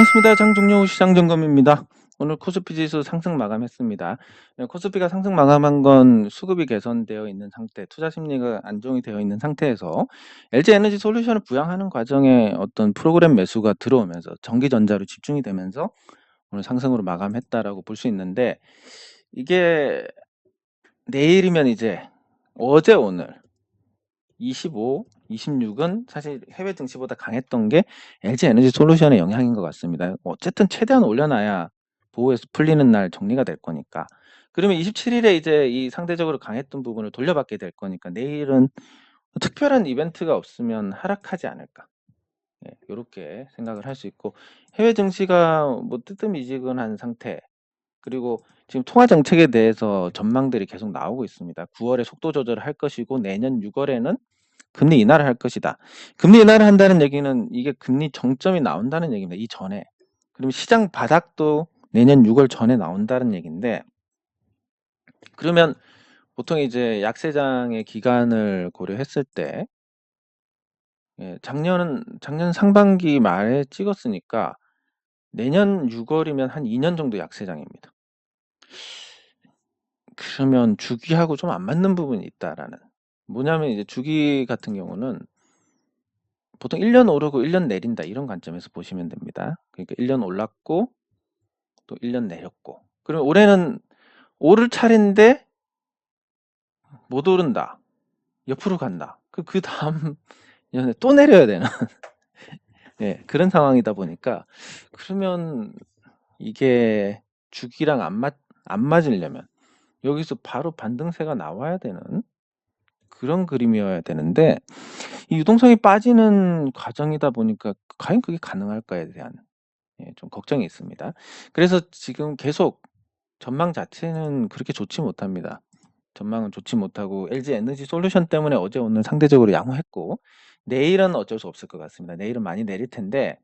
반갑습니다. 장종료 시장점검입니다. 오늘 코스피 지수 상승 마감했습니다. 코스피가 상승 마감한 건 수급이 개선되어 있는 상태, 투자 심리가 안정이 되어 있는 상태에서 LG에너지 솔루션을 부양하는 과정에 어떤 프로그램 매수가 들어오면서 전기전자로 집중이 되면서 오늘 상승으로 마감했다라고 볼 수 있는데, 이게 내일이면 이제 어제 오늘 25, 26은 사실 해외 증시보다 강했던 게 LG 에너지 솔루션의 영향인 것 같습니다. 어쨌든 최대한 올려놔야 보호에서 풀리는 날 정리가 될 거니까. 그러면 27일에 이제 이 상대적으로 강했던 부분을 돌려받게 될 거니까 내일은 특별한 이벤트가 없으면 하락하지 않을까. 예, 요렇게 생각을 할 수 있고, 해외 증시가 뭐 뜨뜻미지근한 상태, 그리고 지금 통화 정책에 대해서 전망들이 계속 나오고 있습니다. 9월에 속도 조절을 할 것이고 내년 6월에는 금리 인하를 할 것이다. 금리 인하를 한다는 얘기는 이게 금리 정점이 나온다는 얘기입니다. 이전에. 그리고 시장 바닥도 내년 6월 전에 나온다는 얘기인데, 그러면 보통 이제 약세장의 기간을 고려했을 때, 예, 작년 상반기 말에 찍었으니까 내년 6월이면 한 2년 정도 약세장입니다. 그러면 주기하고 좀 안 맞는 부분이 있다라는. 뭐냐면 이제 주기 같은 경우는 보통 1년 오르고 1년 내린다, 이런 관점에서 보시면 됩니다. 그러니까 1년 올랐고 또 1년 내렸고, 그럼 올해는 오를 차례인데 못 오른다, 옆으로 간다, 그 다음 년에 또 내려야 되는 예, 그런 상황이다 보니까, 그러면 이게 주기랑 안 맞으려면 여기서 바로 반등세가 나와야 되는 그런 그림이어야 되는데, 이 유동성이 빠지는 과정이다 보니까 과연 그게 가능할까에 대한, 예, 좀 걱정이 있습니다. 그래서 지금 계속 전망 자체는 그렇게 좋지 못합니다. 전망은 좋지 못하고 LG 에너지 솔루션 때문에 어제 오늘 상대적으로 양호했고, 내일은 어쩔 수 없을 것 같습니다. 내일은 많이 내릴 텐데,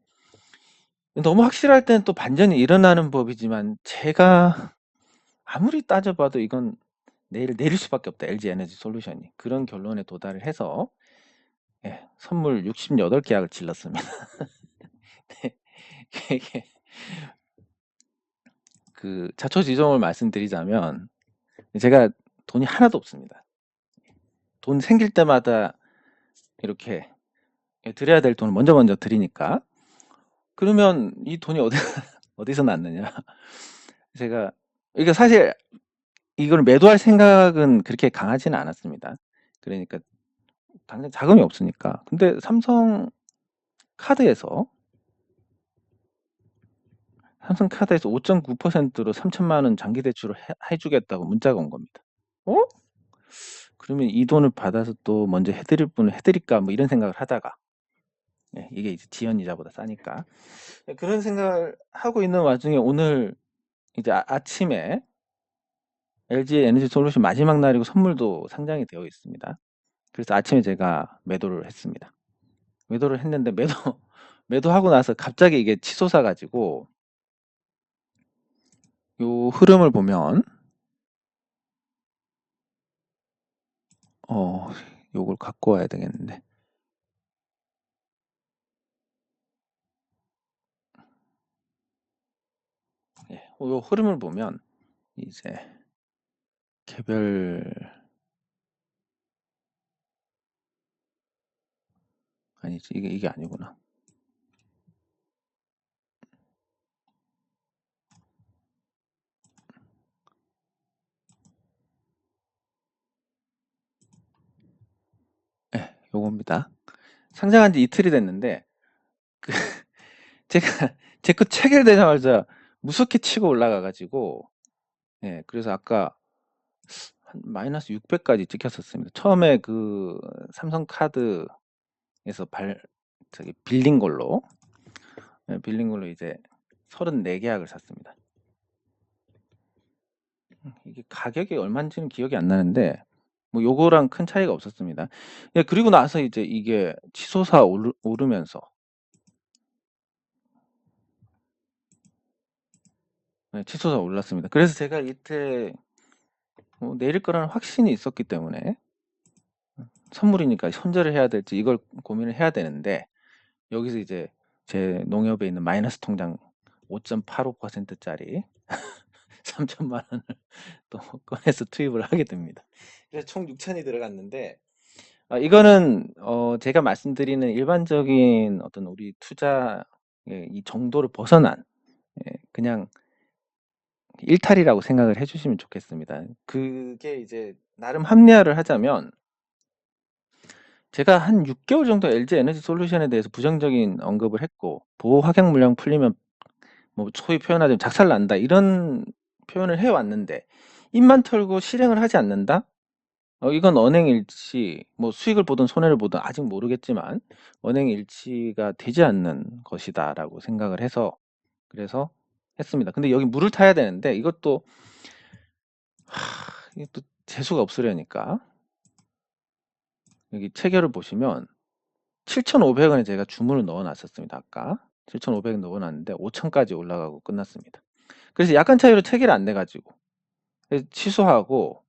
너무 확실할 때는 또 반전이 일어나는 법이지만 제가 아무리 따져봐도 이건 내일 내릴 수밖에 없다, LG 에너지 솔루션이. 그런 결론에 도달을 해서, 예, 선물 68계약을 질렀습니다. 네, 이게 그 자초지종을 말씀드리자면, 제가 돈이 하나도 없습니다. 돈 생길 때마다 이렇게 드려야 될 돈을 먼저 드리니까, 그러면 이 돈이 어디서 났느냐. 제가 이게 사실 이걸 매도할 생각은 그렇게 강하지는 않았습니다. 그러니까 당장 자금이 없으니까. 근데 삼성 카드에서 5.9%로 3천만 원 장기 대출을 해주겠다고 문자가 온 겁니다. 그러면 이 돈을 받아서 또 먼저 해드릴 분을 해드릴까, 뭐 이런 생각을 하다가, 네, 이게 이제 지연 이자보다 싸니까, 네, 그런 생각을 하고 있는 와중에 오늘 이제 아침에 LG 에너지 솔루션 마지막 날이고 선물도 상장이 되어 있습니다. 그래서 아침에 제가 매도를 했습니다. 매도를 했는데 매도하고 나서 갑자기 이게 치솟아 가지고, 요 흐름을 보면 요걸 갖고 와야 되겠는데, 예, 요 흐름을 보면 이제 개별, 아니지, 이게 아니구나. 예, 요겁니다. 상장한 지 이틀이 됐는데, 그 제가 제 거 체결되자마자 무섭게 치고 올라가 가지고, 예, 그래서 아까 한 마이너스 600까지 찍혔었습니다. 처음에 그 삼성카드에서 빌린 걸로, 예, 빌린 걸로 이제 34계약을 샀습니다. 이게 가격이 얼마인지는 기억이 안 나는데 뭐 요거랑 큰 차이가 없었습니다. 예, 그리고 나서 이제 이게 치솟아 오르면서, 네, 치솟아 올랐습니다. 그래서 제가 이때 내릴 거라는 확신이 있었기 때문에, 선물이니까 손절을 해야 될지 이걸 고민을 해야 되는데, 여기서 이제 제 농협에 있는 마이너스 통장 5.85%짜리 3천만 원을 또 꺼내서 투입을 하게 됩니다. 그래서 총 6천이 들어갔는데, 이거는 제가 말씀드리는 일반적인 어떤 우리 투자의 이 정도를 벗어난, 그냥 일탈이라고 생각을 해주시면 좋겠습니다. 그게 이제 나름 합리화를 하자면, 제가 한 6개월 정도 LG 에너지 솔루션에 대해서 부정적인 언급을 했고, 보호 확약 물량 풀리면 뭐 소위 표현하자면 작살난다, 이런 표현을 해왔는데, 입만 털고 실행을 하지 않는다? 이건 언행일치, 뭐 수익을 보든 손해를 보든 아직 모르겠지만 언행일치가 되지 않는 것이다라고 생각을 해서, 그래서 했습니다. 근데 여기 물을 타야 되는데, 이것도 이게 또 재수가 없으려니까, 여기 체결을 보시면 7,500원에 제가 주문을 넣어 놨었습니다. 아까 7,500원 넣어 놨는데 5,000까지 올라가고 끝났습니다. 그래서 약간 차이로 체결이 안 돼 가지고 취소하고,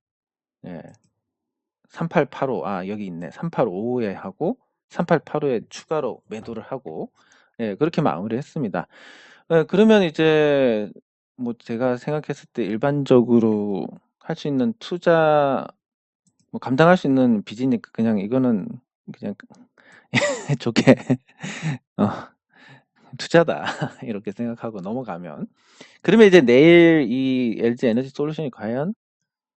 예, 3885, 여기 있네. 3855에 하고 3885에 추가로 매도를 하고, 예, 그렇게 마무리했습니다. 그러면 이제 뭐 제가 생각했을 때 일반적으로 할 수 있는 투자, 뭐 감당할 수 있는 빚이니까 그냥 이거는 그냥 좋게 어, 투자다 이렇게 생각하고 넘어가면, 그러면 이제 내일 이 LG 에너지 솔루션이 과연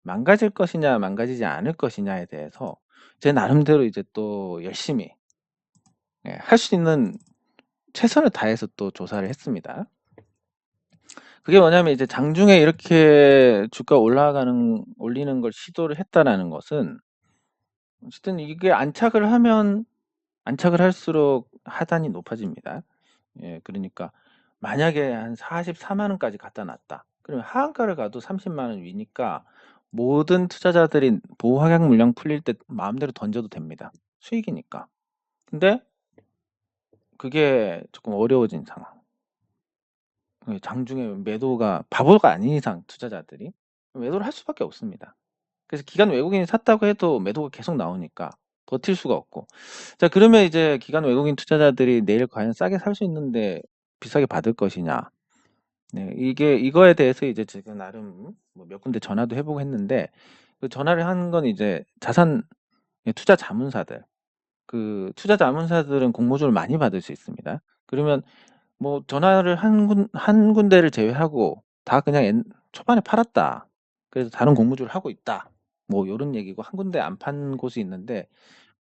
망가질 것이냐 망가지지 않을 것이냐에 대해서 제 나름대로 이제 또 열심히, 할 수 있는 최선을 다해서 또 조사를 했습니다. 그게 뭐냐면, 이제 장중에 이렇게 주가 올리는 걸 시도를 했다라는 것은, 어쨌든 이게 안착을 할수록 하단이 높아집니다. 예, 그러니까 만약에 한 44만 원까지 갖다 놨다, 그러면 하한가를 가도 30만 원 위니까 모든 투자자들이 보호 확약 물량 풀릴 때 마음대로 던져도 됩니다. 수익이니까. 근데 그게 조금 어려워진 상황. 장중에 매도가 바보가 아닌 이상 투자자들이 매도를 할 수밖에 없습니다. 그래서 기관 외국인이 샀다고 해도 매도가 계속 나오니까 버틸 수가 없고. 자, 그러면 이제 기관 외국인 투자자들이 내일 과연 싸게 살 수 있는데 비싸게 받을 것이냐. 네, 이거에 대해서 이제 제가 나름 뭐 몇 군데 전화도 해보고 했는데, 그 전화를 한 건 이제 투자 자문사들. 그 투자 자문사들은 공모주를 많이 받을 수 있습니다. 그러면 뭐 전화를 한 군데를 제외하고 다 그냥 초반에 팔았다, 그래서 다른 공모주를 하고 있다, 뭐 요런 얘기고, 한 군데 안 판 곳이 있는데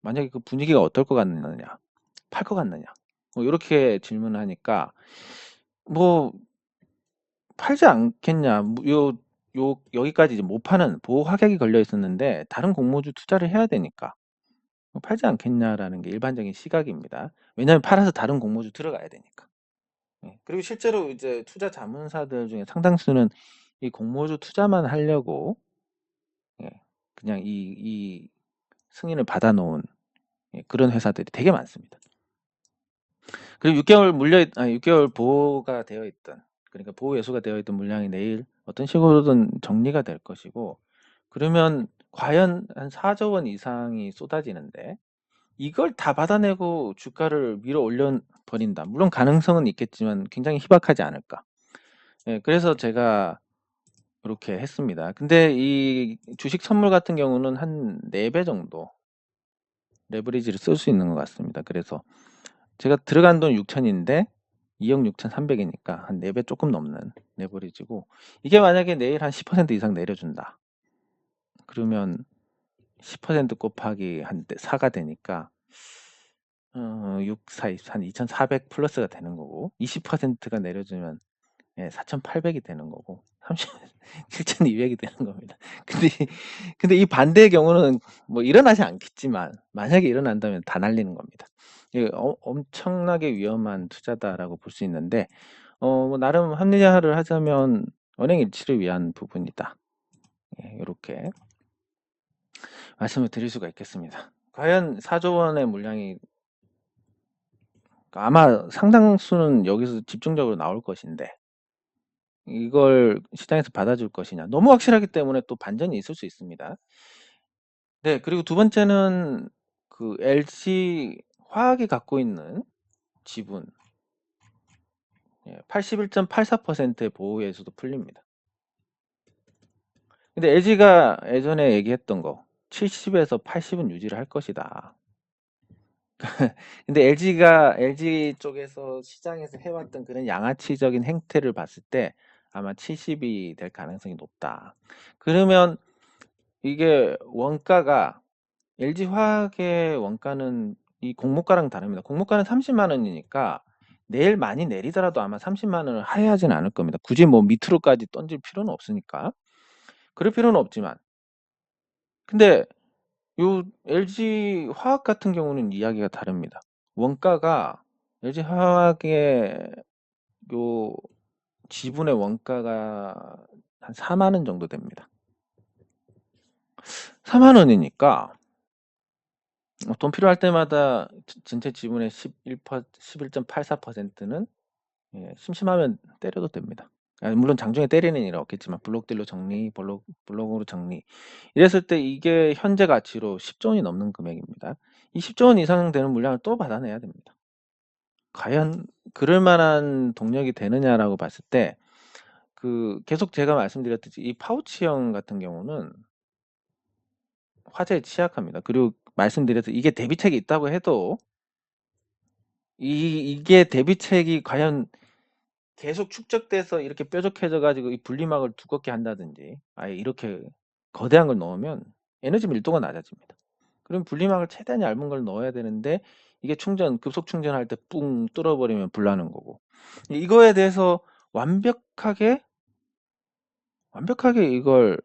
만약에 그 분위기가 어떨 것 같느냐, 팔 것 같느냐, 뭐 요렇게 질문을 하니까, 뭐 팔지 않겠냐, 여기까지 이제 못 파는 보호 확약이 걸려 있었는데 다른 공모주 투자를 해야 되니까 뭐 팔지 않겠냐라는 게 일반적인 시각입니다. 왜냐하면 팔아서 다른 공모주 들어가야 되니까. 그리고 실제로 이제 투자 자문사들 중에 상당수는 이 공모주 투자만 하려고, 예, 그냥 이 승인을 받아 놓은, 그런 회사들이 되게 많습니다. 그리고 6개월 보호가 되어 있던, 그러니까 보호 예수가 되어 있던 물량이 내일 어떤 식으로든 정리가 될 것이고, 그러면 과연 한 4조 원 이상이 쏟아지는데 이걸 다 받아내고 주가를 밀어 올려 버린다. 물론 가능성은 있겠지만 굉장히 희박하지 않을까. 예, 그래서 제가 그렇게 했습니다. 근데 이 주식 선물 같은 경우는 한 4배 정도 레버리지를 쓸 수 있는 것 같습니다. 그래서 제가 들어간 돈 6천인데 2억 6,300이니까 한 4배 조금 넘는 레버리지고, 이게 만약에 내일 한 10% 이상 내려준다, 그러면 10% 곱하기 한 4가 되니까 6, 4, 24, 한 2,400 플러스가 되는 거고, 20%가 내려주면 4,800이 되는 거고, 7,200이 되는 겁니다. 근데 이 반대의 경우는 뭐 일어나지 않겠지만 만약에 일어난다면 다 날리는 겁니다. 이게 엄청나게 위험한 투자다라고 볼 수 있는데, 뭐 나름 합리화를 하자면 언행일치를 위한 부분이다. 이렇게 말씀을 드릴 수가 있겠습니다. 과연 4조 원의 물량이 아마 상당수는 여기서 집중적으로 나올 것인데, 이걸 시장에서 받아줄 것이냐, 너무 확실하기 때문에 또 반전이 있을 수 있습니다. 네, 그리고 두 번째는 그 LG 화학이 갖고 있는 지분, 81.84%의 보호에서도 풀립니다. 근데 LG가 예전에 얘기했던 거 70에서 80은 유지를 할 것이다. 근데 LG 쪽에서 시장에서 해왔던 그런 양아치적인 행태를 봤을 때 아마 70이 될 가능성이 높다. 그러면 이게 원가가 LG화학의 원가는 이 공모가랑 다릅니다. 공모가는 30만 원이니까 내일 많이 내리더라도 아마 30만 원을 하회하지는 않을 겁니다. 굳이 뭐 밑으로까지 던질 필요는 없으니까. 그럴 필요는 없지만. 근데 요 LG화학 같은 경우는 이야기가 다릅니다. 원가가 LG화학의 요 지분의 원가가 한 4만 원 정도 됩니다. 4만 원이니까 돈 필요할 때마다 전체 지분의 11.84%는 심심하면 때려도 됩니다. 물론 장중에 때리는 일은 없겠지만 블록딜로 정리, 블록으로 정리 이랬을 때 이게 현재 가치로 10조 원이 넘는 금액입니다. 이 10조 원 이상 되는 물량을 또 받아내야 됩니다. 과연 그럴 만한 동력이 되느냐라고 봤을 때 계속 제가 말씀드렸듯이 이 파우치형 같은 경우는 화재에 취약합니다. 그리고 말씀드렸듯이 이게 대비책이 있다고 해도 이게 대비책이 과연 계속 축적돼서 이렇게 뾰족해져 가지고 이 분리막을 두껍게 한다든지 아예 이렇게 거대한 걸 넣으면 에너지 밀도가 낮아집니다. 그럼 분리막을 최대한 얇은 걸 넣어야 되는데 이게 급속 충전할 때 뿡 뚫어버리면 불나는 거고 이거에 대해서 완벽하게 이걸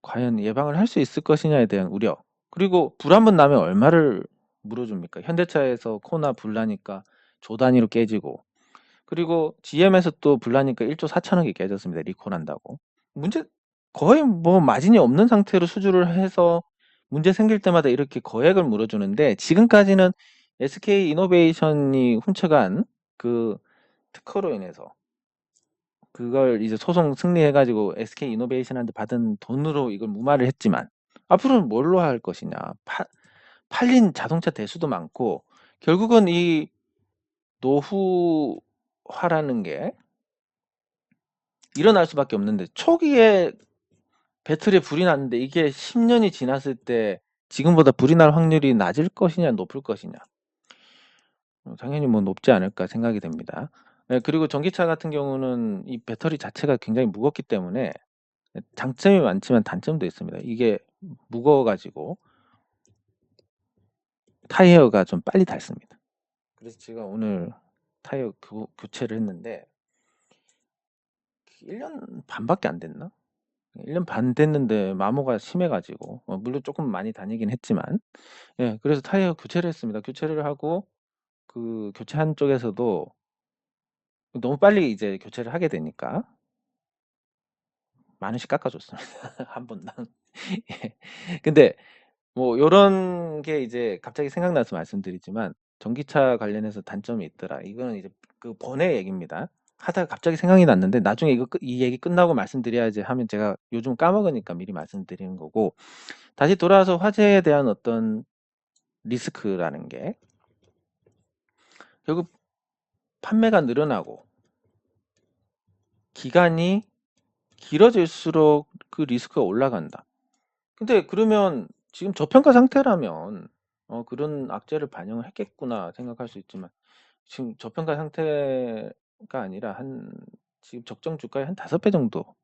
과연 예방을 할 수 있을 것이냐에 대한 우려. 그리고 불 한 번 나면 얼마를 물어줍니까? 현대차에서 코나 불 나니까 조 단위로 깨지고 그리고 GM에서 또 불 나니까 1조 4천억이 깨졌습니다. 리콜 한다고. 거의 뭐 마진이 없는 상태로 수주를 해서 문제 생길 때마다 이렇게 거액을 물어주는데 지금까지는 SK 이노베이션이 훔쳐간 그 특허로 인해서 그걸 이제 소송 승리해가지고 SK 이노베이션한테 받은 돈으로 이걸 무마를 했지만 앞으로는 뭘로 할 것이냐. 팔린 자동차 대수도 많고 결국은 이 노후화라는 게 일어날 수밖에 없는데 초기에 배터리에 불이 났는데 이게 10년이 지났을 때 지금보다 불이 날 확률이 낮을 것이냐 높을 것이냐 당연히 뭐 높지 않을까 생각이 됩니다. 그리고 전기차 같은 경우는 이 배터리 자체가 굉장히 무겁기 때문에 장점이 많지만 단점도 있습니다. 이게 무거워가지고 타이어가 좀 빨리 닳습니다. 그래서 제가 오늘 타이어 교체를 했는데 1년 반밖에 안 됐나? 1년 반 됐는데 마모가 심해가지고 물론 조금 많이 다니긴 했지만 그래서 타이어 교체를 했습니다. 교체를 하고 교체한 쪽에서도 너무 빨리 이제 교체를 하게 되니까 만 원씩 깎아줬습니다. 한 번당. 예. 근데 뭐 요런 게 이제 갑자기 생각나서 말씀드리지만 전기차 관련해서 단점이 있더라. 이거는 이제 그 번외 얘기입니다. 하다가 갑자기 생각이 났는데 나중에 이 얘기 끝나고 말씀드려야지 하면 제가 요즘 까먹으니까 미리 말씀드리는 거고 다시 돌아와서 화재에 대한 어떤 리스크라는 게 결국 판매가 늘어나고 기간이 길어질수록 그 리스크가 올라간다. 근데 그러면 지금 저평가 상태라면 그런 악재를 반영을 했겠구나 생각할 수 있지만 지금 저평가 상태가 아니라 지금 적정 주가의 한 5배 정도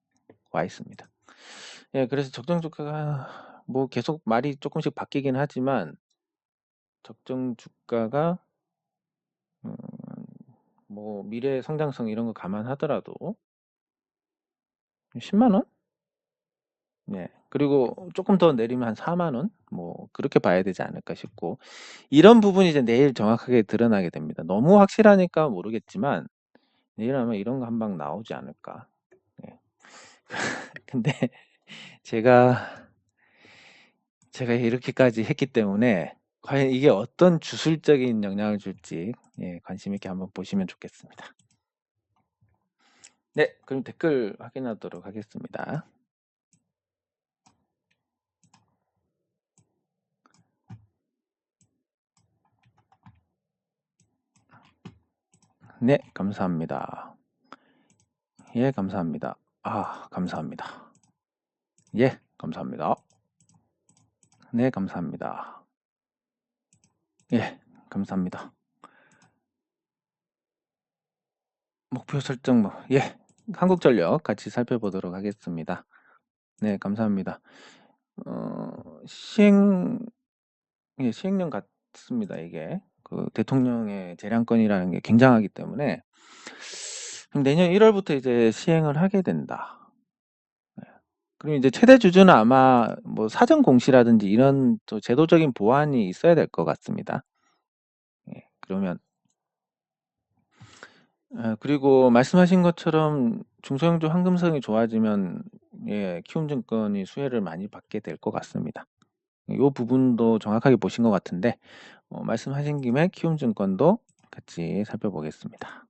와 있습니다. 그래서 적정 주가가 뭐 계속 말이 조금씩 바뀌긴 하지만 적정 주가가 뭐 미래 성장성 이런 거 감안하더라도 10만 원? 네. 그리고 조금 더 내리면 한 4만 원? 뭐 그렇게 봐야 되지 않을까 싶고 이런 부분이 이제 내일 정확하게 드러나게 됩니다. 너무 확실하니까 모르겠지만 내일 아마 이런 거 한 방 나오지 않을까. 네. 근데 제가 이렇게까지 했기 때문에 과연 이게 어떤 주술적인 영향을 줄지 관심 있게 한번 보시면 좋겠습니다. 네, 그럼 댓글 확인하도록 하겠습니다. 네, 감사합니다. 예, 감사합니다. 아, 감사합니다. 예, 감사합니다. 네, 감사합니다. 예, 감사합니다. 목표 설정 예, 한국전력 같이 살펴보도록 하겠습니다. 네, 감사합니다. 시행 예, 시행령 같습니다 이게. 그 대통령의 재량권이라는 게 굉장하기 때문에 내년 1 월부터 이제 시행을 하게 된다. 네. 그럼 이제 최대 주주는 아마 뭐 사전 공시라든지 이런 또 제도적인 보완이 있어야 될 것 같습니다. 예. 그러면 그리고 말씀하신 것처럼 중소형주 환금성이 좋아지면 예, 키움증권이 수혜를 많이 받게 될 것 같습니다. 요 부분도 정확하게 보신 것 같은데 말씀하신 김에 키움증권도 같이 살펴보겠습니다.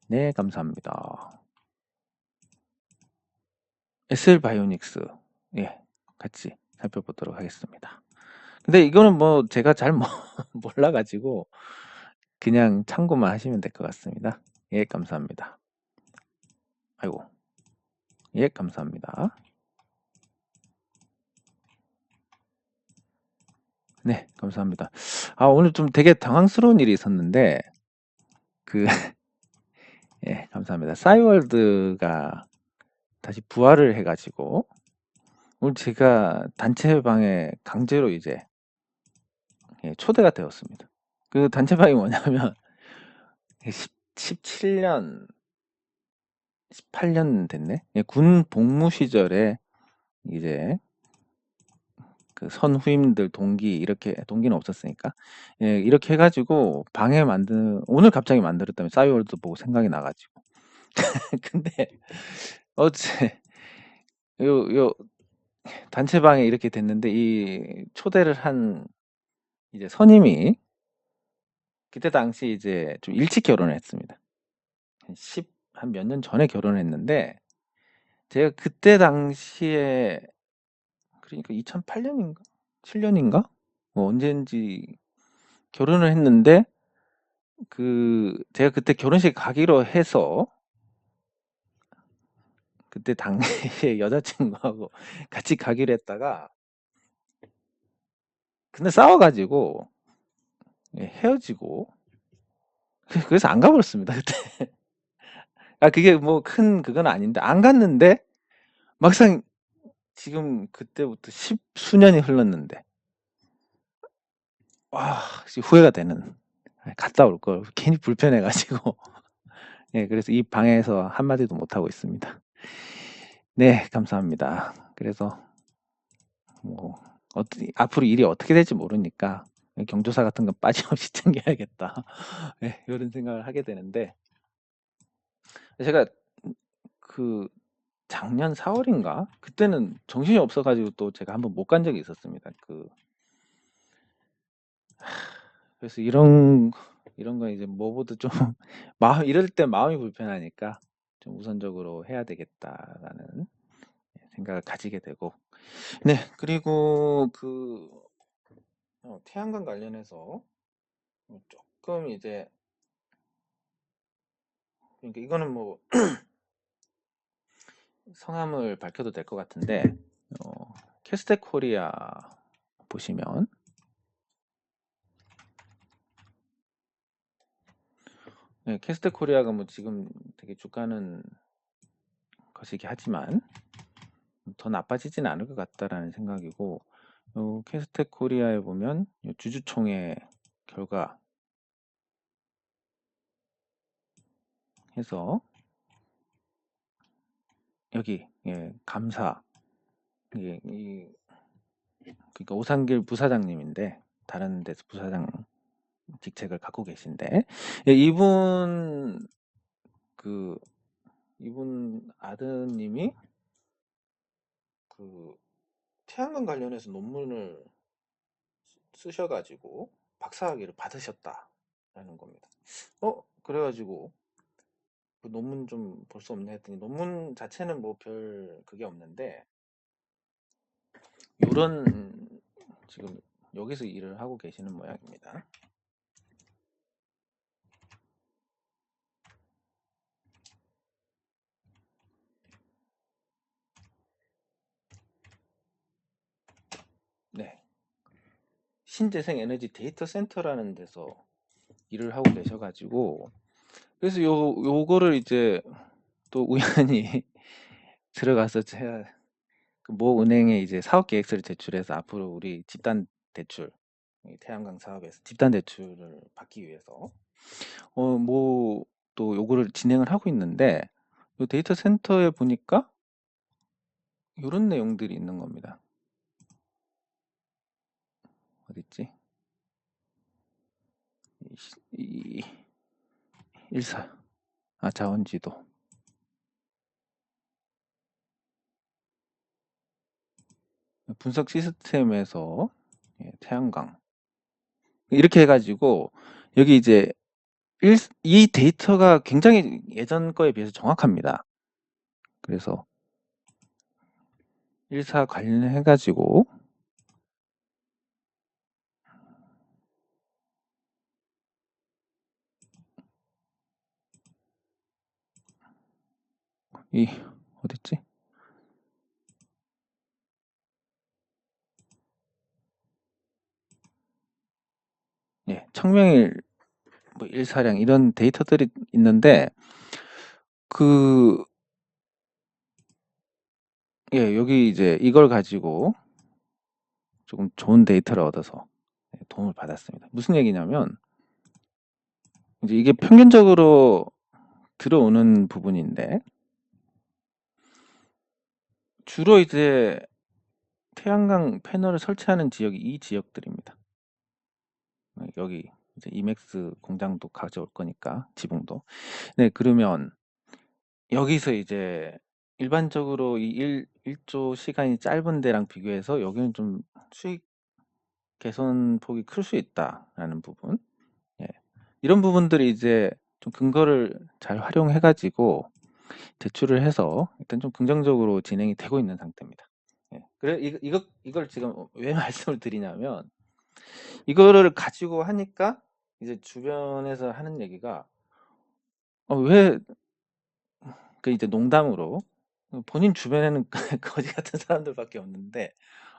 네, 감사합니다. SL바이오닉스 예, 같이 살펴보도록 하겠습니다. 근데 이거는 뭐 제가 잘 몰라 가지고 그냥 참고만 하시면 될 것 같습니다. 예, 감사합니다. 아이고. 예, 감사합니다. 네, 감사합니다. 아, 오늘 좀 되게 당황스러운 일이 있었는데 그 예, 감사합니다. 싸이월드가 다시 부활을 해 가지고 오늘 제가 단체방에 강제로 이제 예, 초대가 되었습니다. 그 단체방이 뭐냐면 17년 18년 됐네. 예, 군 복무 시절에 이제 그 선후임들 동기 이렇게 동기는 없었으니까 예, 이렇게 해 가지고 방에 만든 오늘 갑자기 만들었다면 싸이월드 보고 생각이 나 가지고 근데 어제 요 단체방에 이렇게 됐는데 이 초대를 한 이제 선임이 그때 당시 이제 좀 일찍 결혼을 했습니다. 한 몇 년 전에 결혼을 했는데 제가 그때 당시에 그러니까 2008년인가 7년인가 뭐 언제인지 결혼을 했는데 그 제가 그때 결혼식 가기로 해서 그때 당시에 여자친구하고 같이 가기로 했다가 근데 싸워 가지고 예, 헤어지고 그래서 안 가버렸습니다 그때. 아, 그게 뭐 큰 그건 아닌데 안 갔는데 막상 지금 그때부터 10수년이 흘렀는데 와, 후회가 되는. 갔다 올 걸 괜히 불편해 가지고 예, 그래서 이 방에서 한마디도 못 하고 있습니다. 네, 감사합니다. 그래서 뭐 앞으로 일이 어떻게 될지 모르니까 경조사 같은 건 빠짐없이 챙겨야겠다. 예, 요런 생각을 하게 되는데 제가 그 작년 4 월인가 그때는 정신이 없어 가지고 또 제가 한번 못 간 적이 있었습니다. 그래서 이런 거 이제 뭐보다 좀 마음 이럴 때 마음이 불편하니까 좀 우선적으로 해야 되겠다라는 생각을 가지게 되고 네, 그리고 태양광 관련해서 조금 이제 그러니까 이거는 뭐 성함을 밝혀도 될 것 같은데 캐스텍 코리아 보시면 네, 캐스텍 코리아가 뭐 지금 되게 주가는 거시기 하지만 더 나빠지진 않을 것 같다라는 생각이고 캐스텍 코리아에 보면 주주총회 결과 해서 여기 예, 감사 예, 그러니까 오상길 부사장님인데 다른 데서 부사장 직책을 갖고 계신데 예, 이분 아드님이 그 태양광 관련해서 논문을 쓰셔가지고 박사학위를 받으셨다라는 겁니다. 그래가지고 그 논문 좀 볼 수 없나 했더니 논문 자체는 뭐 별 그게 없는데 요런 지금 여기서 일을 하고 계시는 모양입니다. 신재생 에너지 데이터 센터라는 데서 일을 하고 계셔가지고, 그래서 요거를 이제 또 우연히 들어가서 제가 그모 은행에 이제 사업 계획서를 제출해서 앞으로 우리 집단 대출, 이 태양광 사업에서 집단 대출을 받기 위해서 뭐 또 요거를 진행을 하고 있는데, 요 데이터 센터에 보니까 요런 내용들이 있는 겁니다. 어딨지? 이 일사 자원지도 분석 시스템에서 태양광 이렇게 해가지고 여기 이제 이 데이터가 굉장히 예전 거에 비해서 정확합니다. 그래서 일사 관련해가지고 이 어딨지? 청명일 뭐 일사량 이런 데이터들이 있는데 여기 이제 이걸 가지고 조금 좋은 데이터를 얻어서 도움을 받았습니다. 무슨 얘기냐면 이제 이게 평균적으로 들어오는 부분인데 주로 이제 태양광 패널을 설치하는 지역이 이 지역들입니다. 여기 이제 이맥스 공장도 가져올 거니까 지붕도. 네, 그러면 여기서 이제 일반적으로 이 일조 시간이 짧은 데랑 비교해서 여기는 좀 수익 개선 폭이 클 수 있다라는 부분. 이런 부분들이 이제 좀 근거를 잘 활용해 가지고 대출을 해서 일단 좀 긍정적으로 진행이 되고 있는 상태입니다. 그래 이걸 지금 왜 말씀을 드리냐면 이거를 가지고 하니까 이제 주변에서 하는 얘기가 왜 그 이제 농담으로 본인 주변에는 거지 같은 사람들밖에 없는데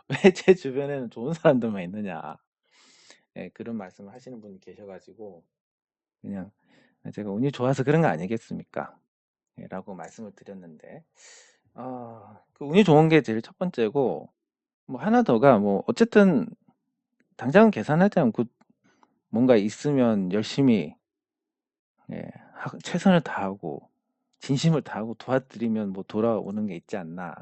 왜 제 주변에는 좋은 사람들만 있느냐. 그런 말씀을 하시는 분이 계셔가지고 그냥 제가 운이 좋아서 그런 거 아니겠습니까? 라고 말씀을 드렸는데 그 운이 좋은 게 제일 첫 번째고 뭐 하나 더가 뭐 어쨌든 당장은 계산하지 않고 뭔가 있으면 열심히 최선을 다하고 진심을 다하고 도와드리면 뭐 돌아오는 게 있지 않나.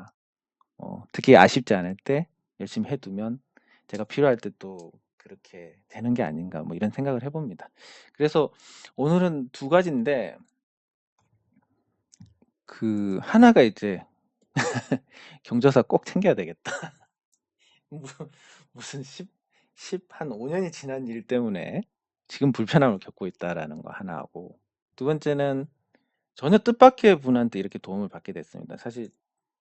특히 아쉽지 않을 때 열심히 해두면 제가 필요할 때 또 그렇게 되는 게 아닌가 뭐 이런 생각을 해봅니다. 그래서 오늘은 두 가지인데 그 하나가 이제 경조사 꼭 챙겨야 되겠다. 무슨 10한 5년이 지난 일 때문에 지금 불편함을 겪고 있다라는 거 하나 하고 두 번째는 전혀 뜻밖의 분한테 이렇게 도움을 받게 됐습니다. 사실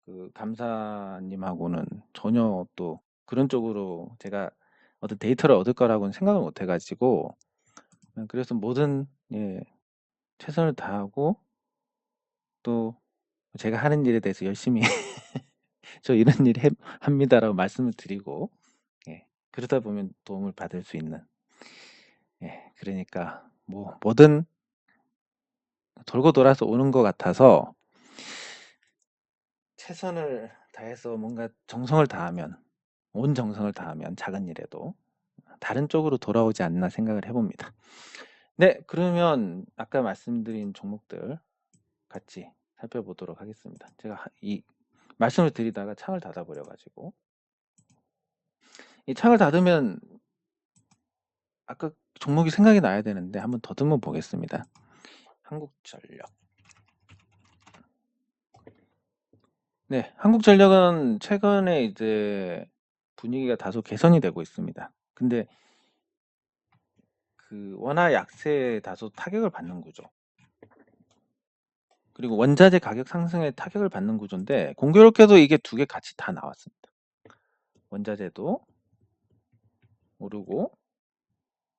그 감사님하고는 전혀 또 그런 쪽으로 제가 어떤 데이터를 얻을 거라고는 생각을 못 해가지고 그래서 모든 최선을 다하고 또 제가 하는 일에 대해서 열심히 저 이런 일 합니다라고 말씀을 드리고 그러다 보면 도움을 받을 수 있는 그러니까 뭐든 돌고 돌아서 오는 것 같아서 최선을 다해서 뭔가 정성을 다하면 온 정성을 다하면 작은 일에도 다른 쪽으로 돌아오지 않나 생각을 해봅니다. 네, 그러면 아까 말씀드린 종목들 같이 살펴보도록 하겠습니다. 제가 이 말씀을 드리다가 창을 닫아버려 가지고 이 창을 닫으면 아까 종목이 생각이 나야 되는데 한번 더듬어 보겠습니다. 한국전력. 네, 한국전력은 최근에 이제 분위기가 다소 개선이 되고 있습니다. 근데 그 원화 약세에 다소 타격을 받는 구조. 그리고 원자재 가격 상승에 타격을 받는 구조인데 공교롭게도 이게 두 개 같이 다 나왔습니다. 원자재도 오르고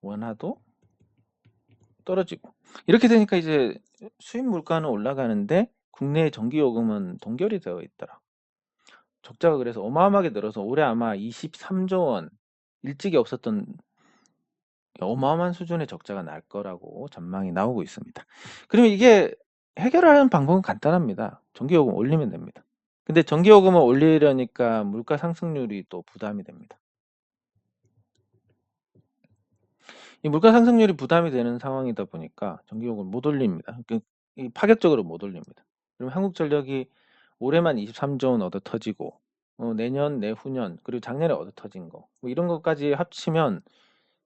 원화도 떨어지고 이렇게 되니까 이제 수입 물가는 올라가는데 국내 전기요금은 동결이 되어 있더라. 적자가 그래서 어마어마하게 늘어서 올해 아마 23조 원 일찍이 없었던 어마어마한 수준의 적자가 날 거라고 전망이 나오고 있습니다. 그러면 이게 해결하는 방법은 간단합니다. 전기요금 올리면 됩니다. 근데 전기요금을 올리려니까 물가 상승률이 또 부담이 됩니다. 이 물가 상승률이 부담이 되는 상황이다 보니까 전기요금을 못 올립니다. 이 파격적으로 못 올립니다. 그럼 한국전력이 올해만 23조 원 얻어 터지고 내년, 내후년 그리고 작년에 얻어 터진 거 뭐 이런 것까지 합치면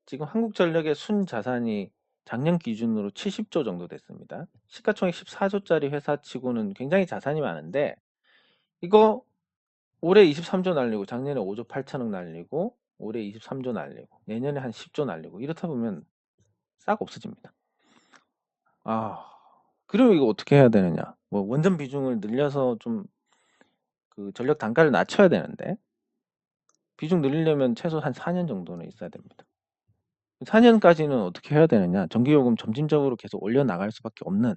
지금 한국전력의 순자산이 작년 기준으로 70조 정도 됐습니다. 시가총액 14조짜리 회사치고는 굉장히 자산이 많은데 이거 올해 23조 날리고 작년에 5조 8천억 날리고 올해 23조 날리고 내년에 한 10조 날리고 이렇다 보면 싹 없어집니다. 그럼 이거 어떻게 해야 되느냐? 뭐 원전 비중을 늘려서 좀 그 전력 단가를 낮춰야 되는데 비중 늘리려면 최소 한 4년 정도는 있어야 됩니다. 4년까지는 어떻게 해야 되느냐? 전기요금 점진적으로 계속 올려나갈 수밖에 없는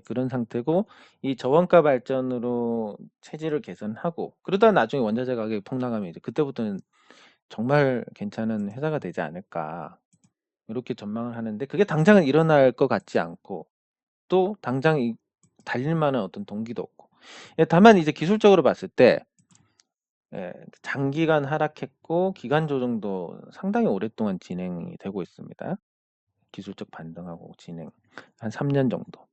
그런 상태고 이 저원가 발전으로 체질을 개선하고 그러다 나중에 원자재 가격이 폭락하면 이제 그때부터는 정말 괜찮은 회사가 되지 않을까 이렇게 전망을 하는데 그게 당장은 일어날 것 같지 않고 또 당장 달릴 만한 어떤 동기도 없고 다만 이제 기술적으로 봤을 때 장기간 하락했고 기간 조정도 상당히 오랫동안 진행이 되고 있습니다. 기술적 반등하고 진행 한 3년 정도.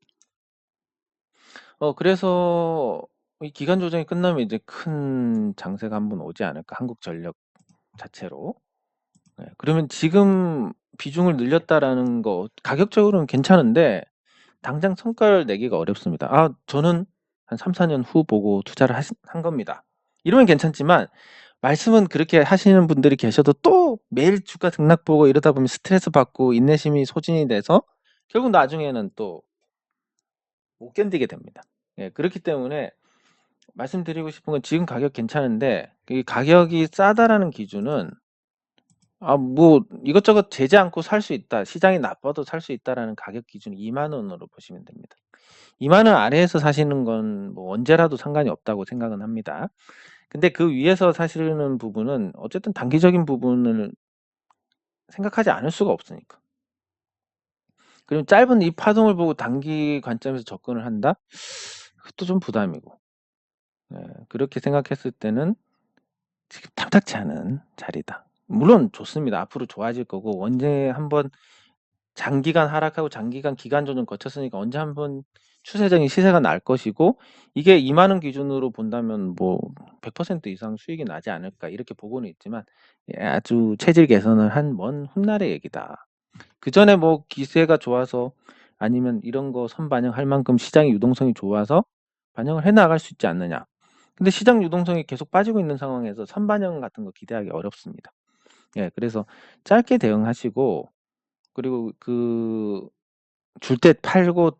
그래서 이 기간 조정이 끝나면 이제 큰 장세가 한번 오지 않을까 한국전력 자체로. 그러면 지금 비중을 늘렸다라는 거 가격적으로는 괜찮은데 당장 성과를 내기가 어렵습니다. 저는 한 3-4년 후 보고 투자를 한 겁니다. 이러면 괜찮지만 말씀은 그렇게 하시는 분들이 계셔도 또 매일 주가 등락 보고 이러다 보면 스트레스 받고 인내심이 소진이 돼서 결국 나중에는 또 못 견디게 됩니다. 그렇기 때문에 말씀드리고 싶은 건 지금 가격 괜찮은데 이 가격이 싸다라는 기준은 뭐 이것저것 제재 않고 살 수 있다. 시장이 나빠도 살 수 있다라는 가격 기준 2만 원으로 보시면 됩니다. 2만 원 아래에서 사시는 건 뭐 언제라도 상관이 없다고 생각은 합니다. 근데 그 위에서 사시는 부분은 어쨌든 단기적인 부분을 생각하지 않을 수가 없으니까. 그리고 짧은 이 파동을 보고 단기 관점에서 접근을 한다? 그것도 좀 부담이고. 그렇게 생각했을 때는 지금 탐탁지 않은 자리다. 물론 좋습니다. 앞으로 좋아질 거고 언제 한번 장기간 하락하고 장기간 기간 조정 거쳤으니까 언제 한번 추세적인 시세가 날 것이고 이게 2만 원 기준으로 본다면 뭐 100% 이상 수익이 나지 않을까 이렇게 보고는 있지만 아주 체질 개선을 한 먼 훗날의 얘기다. 그전에 뭐 기세가 좋아서 아니면 이런 거 선반영할 만큼 시장의 유동성이 좋아서 반영을 해 나갈 수 있지 않느냐. 근데 시장 유동성이 계속 빠지고 있는 상황에서 선반영 같은 거 기대하기 어렵습니다. 그래서 짧게 대응하시고 그리고 줄 때 팔고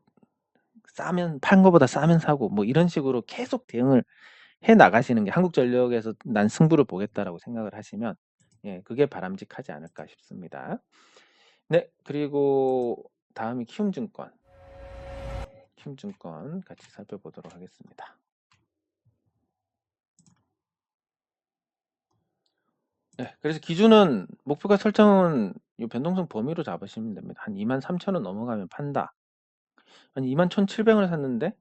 싸면 판 거보다 싸면 사고 뭐 이런 식으로 계속 대응을 해 나가시는 게 한국전력에서 '난 승부를 보겠다.'라고 생각을 하시면 그게 바람직하지 않을까 싶습니다. 네. 그리고 다음이 키움증권. 키움증권 같이 살펴보도록 하겠습니다. 그래서 기준은 목표가 설정은 이 변동성 범위로 잡으시면 됩니다. 한 23,000원 넘어가면 판다. 한 21,700원에 샀는데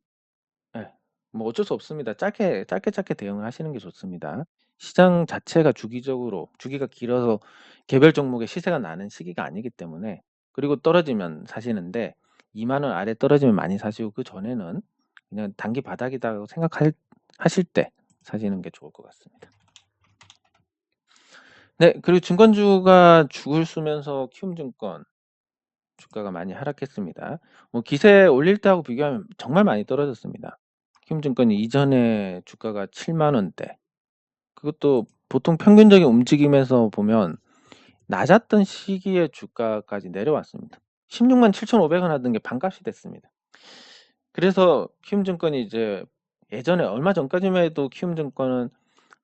뭐 어쩔 수 없습니다. 짧게 대응을 하시는 게 좋습니다. 시장 자체가 주기가 길어서 개별 종목의 시세가 나는 시기가 아니기 때문에 그리고 떨어지면 사시는데 2만 원 아래 떨어지면 많이 사시고 그전에는 그냥 단기 바닥이라고 하실 때 사시는 게 좋을 것 같습니다. 네. 그리고 증권주가 죽을 쓰면서 키움증권 주가가 많이 하락했습니다. 뭐 기세 올릴 때하고 비교하면 정말 많이 떨어졌습니다. 키움증권이 이전에 주가가 7만 원대 그것도 보통 평균적인 움직임에서 보면 낮았던 시기에 주가까지 내려왔습니다. 16만 7,500원 하던 게 반값이 됐습니다. 그래서 키움증권이 이제 예전에 얼마 전까지만 해도 키움증권은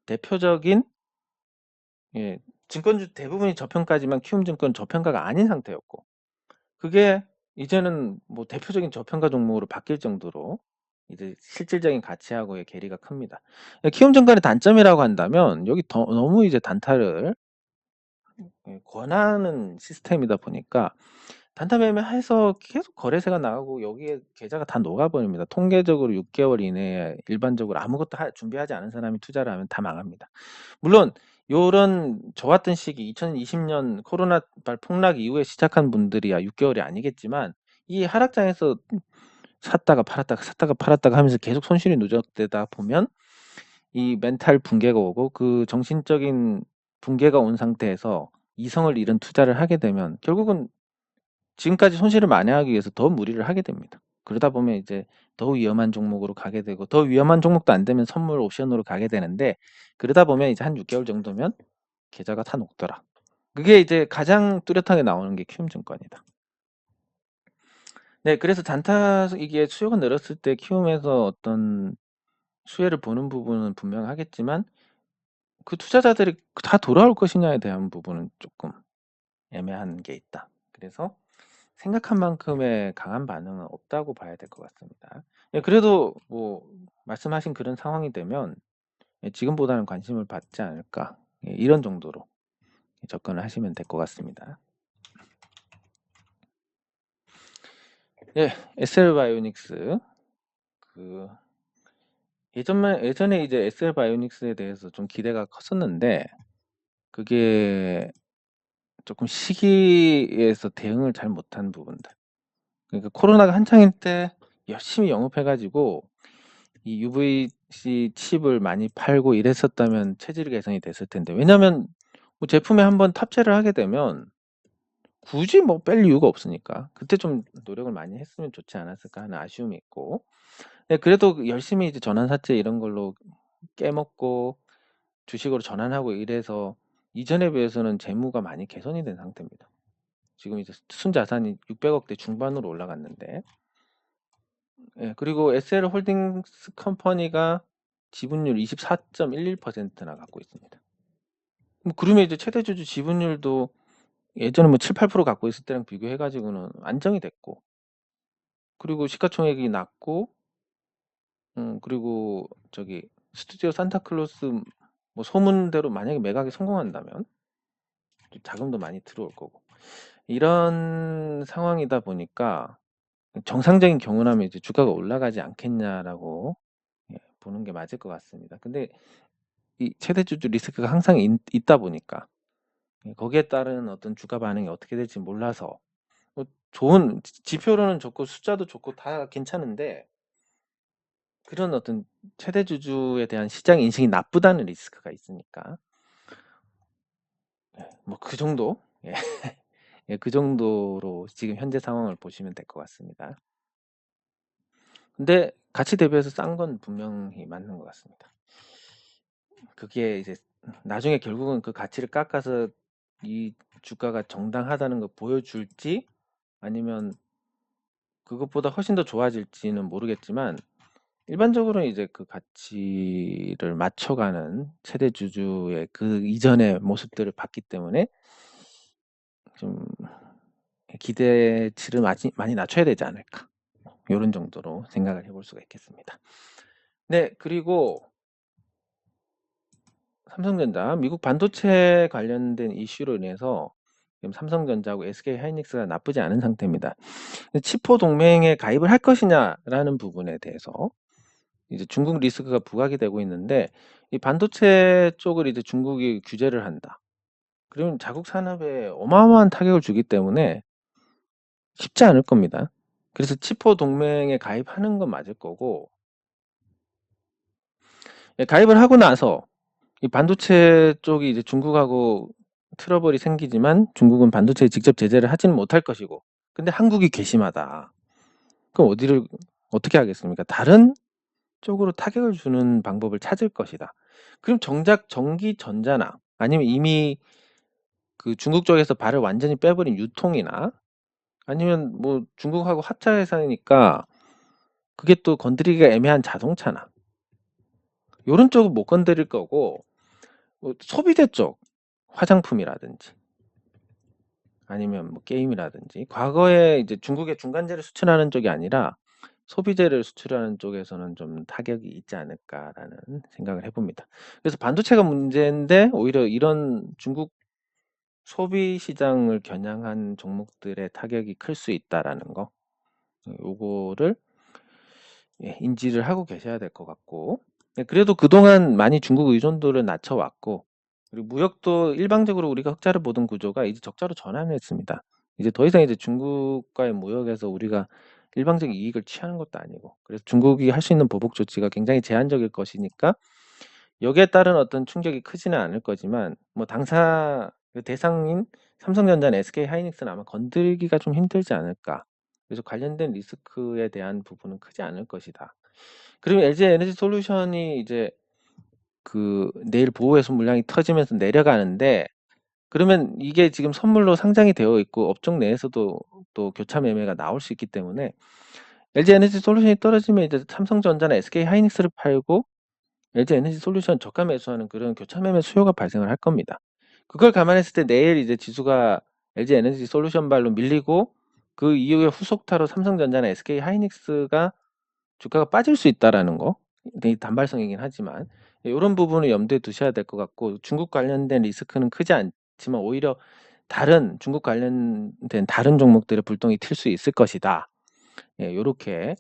대표적인 증권주 대부분이 저평가지만 키움증권 저평가가 아닌 상태였고 그게 이제는 뭐 대표적인 저평가 종목으로 바뀔 정도로 이제 실질적인 가치하고의 괴리가 큽니다. 키움증권의 단점이라고 한다면 여기 너무 이제 단타를 권하는 시스템이다 보니까 단타 매매해서 계속 거래세가 나가고 여기에 계좌가 다 녹아버립니다. 통계적으로 6개월 이내에 일반적으로 아무것도 준비하지 않은 사람이 투자를 하면 다 망합니다. 물론 요런 저 같은 시기 2020년 코로나 폭락 이후에 시작한 분들이야 6개월이 아니겠지만 이 하락장에서 샀다가 팔았다가 샀다가 팔았다가 하면서 계속 손실이 누적되다 보면 이 멘탈 붕괴가 오고 그 정신적인 붕괴가 온 상태에서 이성을 잃은 투자를 하게 되면 결국은 지금까지 손실을 만회하기 위해서 더 무리를 하게 됩니다. 그러다 보면 이제 더 위험한 종목으로 가게 되고 더 위험한 종목도 안 되면 선물 옵션으로 가게 되는데 그러다 보면 이제 한 6개월 정도면 계좌가 다 녹더라. 그게 이제 가장 뚜렷하게 나오는 게 키움증권이다. 네, 그래서 단타 이게 수요가 늘었을 때 키움에서 어떤 수혜를 보는 부분은 분명하겠지만 그 투자자들이 다 돌아올 것이냐에 대한 부분은 조금 애매한 게 있다. 그래서 생각한 만큼의 강한 반응은 없다고 봐야 될 것 같습니다. 예, 그래도 뭐 말씀하신 그런 상황이 되면 지금보다는 관심을 받지 않을까 이런 정도로 접근을 하시면 될 것 같습니다. 예, SL바이오닉스 그 예전에 이제 SL바이오닉스에 대해서 좀 기대가 컸었는데 그게 조금 시기에서 대응을 잘 못한 부분들. 그러니까 코로나가 한창일 때 열심히 영업해가지고 이 UVC 칩을 많이 팔고 이랬었다면 체질 개선이 됐을 텐데 왜냐면 뭐 제품에 한번 탑재를 하게 되면 굳이 뭐 뺄 이유가 없으니까 그때 좀 노력을 많이 했으면 좋지 않았을까 하는 아쉬움이 있고 네, 그래도 열심히 이제 전환사채 이런 걸로 깨먹고 주식으로 전환하고 이래서 이전에 비해서는 재무가 많이 개선이 된 상태입니다. 지금 이제 순자산이 600억대 중반으로 올라갔는데 예, 그리고 SL홀딩스 컴퍼니가 지분율 24.11%나 갖고 있습니다. 뭐 그러면 이제 최대주주 지분율도 예전에 뭐 7, 8% 갖고 있을 때랑 비교해가지고는 안정이 됐고 그리고 시가총액이 낮고 그리고 저기 스튜디오 산타클로스 뭐 소문대로 만약에 매각에 성공한다면 자금도 많이 들어올 거고 이런 상황이다 보니까 정상적인 경우라면 이제 주가가 올라가지 않겠냐라고 보는 게 맞을 것 같습니다. 근데 이 최대주주 리스크가 항상 있다 보니까 거기에 따른 어떤 주가 반응이 어떻게 될지 몰라서 좋은 지표로는 좋고 숫자도 좋고 다 괜찮은데 그런 어떤 최대주주에 대한 시장 인식이 나쁘다는 리스크가 있으니까 뭐 그 정도 예, 그 정도로 지금 현재 상황을 보시면 될 것 같습니다. 근데 가치 대비해서 싼 건 분명히 맞는 것 같습니다. 그게 이제 나중에 결국은 그 가치를 깎아서 이 주가가 정당하다는 걸 보여줄지 아니면 그것보다 훨씬 더 좋아질지는 모르겠지만 일반적으로는 이제 그 가치를 맞춰가는 최대 주주의 그 이전의 모습들을 봤기 때문에 좀 기대치를 많이 낮춰야 되지 않을까 이런 정도로 생각을 해볼 수가 있겠습니다. 네, 그리고 삼성전자 미국 반도체 관련된 이슈로 인해서 지금 삼성전자하고 SK하이닉스가 나쁘지 않은 상태입니다. 치포 동맹에 가입을 할 것이냐라는 부분에 대해서 이제 중국 리스크가 부각이 되고 있는데 이 반도체 쪽을 이제 중국이 규제를 한다. 그러면 자국 산업에 어마어마한 타격을 주기 때문에 쉽지 않을 겁니다. 그래서 치포 동맹에 가입하는 건 맞을 거고 가입을 하고 나서 이 반도체 쪽이 이제 중국하고 트러블이 생기지만 중국은 반도체에 직접 제재를 하지는 못할 것이고 근데 한국이 괘씸하다. 그럼 어떻게 하겠습니까? 다른 쪽으로 타격을 주는 방법을 찾을 것이다. 그럼 정작 전기전자나 아니면 이미 그 중국 쪽에서 발을 완전히 빼버린 유통이나 아니면 뭐 중국하고 합차 회사니까 그게 또 건드리기가 애매한 자동차나 요런 쪽은 못 건드릴 거고 뭐 소비재 쪽 화장품이라든지 아니면 뭐 게임이라든지 과거에 이제 중국에 중간재를 수출하는 쪽이 아니라 소비재를 수출하는 쪽에서는 좀 타격이 있지 않을까라는 생각을 해봅니다. 그래서 반도체가 문제인데 오히려 이런 중국 소비 시장을 겨냥한 종목들의 타격이 클 수 있다라는 거. 요거를 인지를 하고 계셔야 될 것 같고. 그래도 그동안 많이 중국 의존도를 낮춰왔고, 그리고 무역도 일방적으로 우리가 흑자를 보던 구조가 이제 적자로 전환을 했습니다. 이제 더 이상 이제 중국과의 무역에서 우리가 일방적인 이익을 취하는 것도 아니고, 그래서 중국이 할 수 있는 보복 조치가 굉장히 제한적일 것이니까 여기에 따른 어떤 충격이 크지는 않을 거지만, 뭐 당사 그 대상인 삼성전자나 SK하이닉스는 아마 건들기가 좀 힘들지 않을까. 그래서 관련된 리스크에 대한 부분은 크지 않을 것이다. 그리고 LG 에너지 솔루션이 이제 그 내일 보호해소 물량이 터지면서 내려가는데, 그러면 이게 지금 선물로 상장이 되어 있고 업종 내에서도 또 교차 매매가 나올 수 있기 때문에 LG 에너지 솔루션이 떨어지면 이제 삼성전자나 SK하이닉스를 팔고 LG 에너지 솔루션 저가 매수하는 그런 교차 매매 수요가 발생을 할 겁니다. 그걸 감안했을 때 내일 이제 지수가 LG 에너지 솔루션 발로 밀리고 그 이후에 후속타로 삼성전자나 SK하이닉스가 주가가 빠질 수 있다라는 거. 되게 단발성이긴 하지만 이런 부분을 염두에 두셔야 될 것 같고, 중국 관련된 리스크는 크지 않지만 오히려 다른 중국 관련된 다른 종목들의 불똥이 튈 수 있을 것이다. 요렇게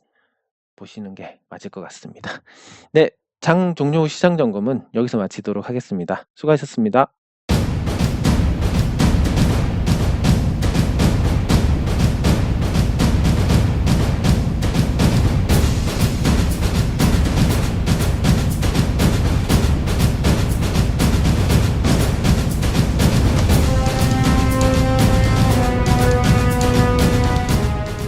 보시는 게 맞을 것 같습니다. 네, 장 종료 후 시장 점검은 여기서 마치도록 하겠습니다. 수고하셨습니다.